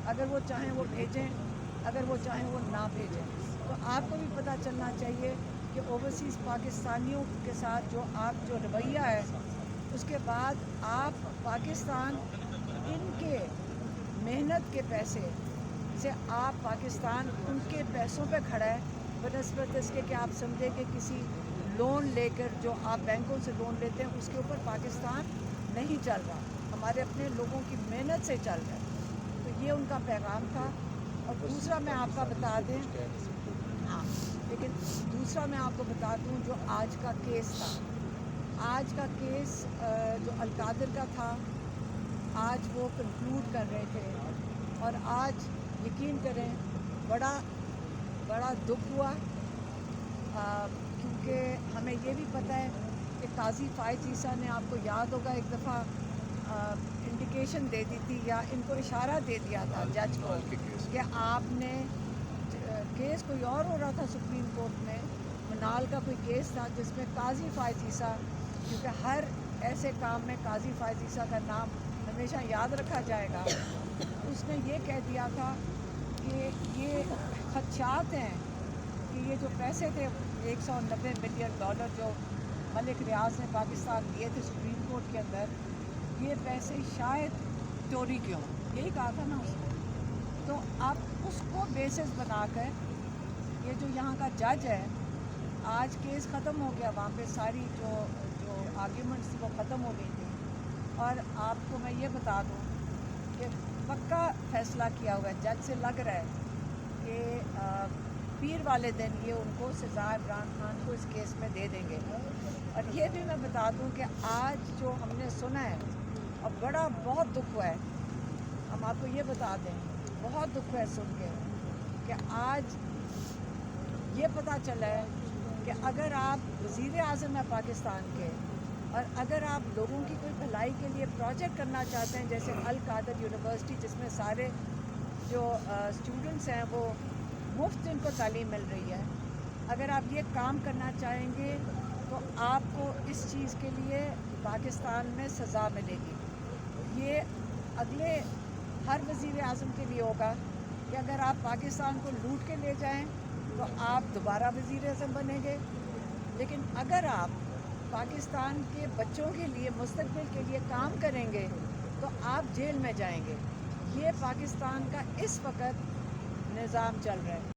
اگر وہ چاہیں وہ بھیجیں، اگر وہ چاہیں وہ نہ بھیجیں. تو آپ کو بھی پتہ چلنا چاہیے کہ اوورسیز پاکستانیوں کے ساتھ جو رویہ ہے، اس کے بعد آپ پاکستان ان کے محنت کے پیسے سے آپ پاکستان ان کے پیسوں پہ کھڑا ہے، بنسبت اس کے کہ آپ سمجھیں کہ کسی لون لے کر جو آپ بینکوں سے لون لیتے ہیں اس کے اوپر پاکستان نہیں چل رہا، ہمارے اپنے لوگوں کی محنت سے چل رہا ہے. تو یہ ان کا پیغام تھا. اور دوسرا میں آپ کا بتا دیں، ہاں، لیکن دوسرا میں آپ کو بتا دوں جو آج کا کیس تھا، آج کا کیس جو القادر کا تھا، آج وہ کنکلوڈ کر رہے تھے. اور آج یقین کریں بڑا بڑا دکھ ہوا، کیونکہ ہمیں یہ بھی پتہ ہے کہ قاضی فائز عیسیٰ نے، آپ کو یاد ہوگا ایک دفعہ انڈیکیشن دے دی تھی یا ان کو اشارہ دے دیا تھا جج کو کہ آپ نے کیس کوئی اور ہو رہا تھا سپریم کورٹ میں، منال کا کوئی کیس تھا جس میں قاضی فائز عیسیٰ، کیونکہ ہر ایسے کام میں قاضی فائز عیسیٰ کا نام ہمیشہ یاد رکھا جائے گا. اس نے یہ کہہ دیا تھا کہ یہ خدشات ہیں کہ یہ جو پیسے تھے $190 ملین جو ملک ریاض نے پاکستان دیے تھے سپریم کورٹ کے اندر، یہ پیسے شاید چوری کے ہوں، یہی کہا تھا نا اس نے. تو اب اس کو بیسس بنا کر یہ جو یہاں کا جج ہے، آج کیس ختم ہو گیا، وہاں پہ ساری جو آرگیومنٹس تھی وہ ختم ہو گئی تھی. اور آپ کو میں یہ بتا دوں کہ پکا فیصلہ کیا ہوا ہے، جج سے لگ رہا ہے کہ پیر والے دن یہ ان کو سزا عمران خان کو اس کیس میں دے دیں گے. اور یہ بھی میں بتا دوں کہ آج جو ہم نے سنا ہے اور بہت دکھ ہوا ہے، ہم آپ کو یہ بتا دیں بہت دکھ ہوا ہے سن کے کہ آج یہ پتہ چلا ہے کہ اگر آپ وزیر اعظم ہیں پاکستان کے، اور اگر آپ لوگوں کی کوئی بھلائی کے لیے پروجیکٹ کرنا چاہتے ہیں جیسے القادر یونیورسٹی جس میں سارے جو اسٹوڈنٹس ہیں وہ مفت ان کو تعلیم مل رہی ہے، اگر آپ یہ کام کرنا چاہیں گے تو آپ کو اس چیز کے لیے پاکستان میں سزا ملے گی. یہ اگلے ہر وزیر اعظم کے لیے ہوگا کہ اگر آپ پاکستان کو لوٹ کے لے جائیں تو آپ دوبارہ وزیر اعظم بنیں گے، لیکن اگر آپ پاکستان کے بچوں کے لیے مستقبل کے لیے کام کریں گے تو آپ جیل میں جائیں گے. یہ پاکستان کا اس وقت نظام چل رہا ہے.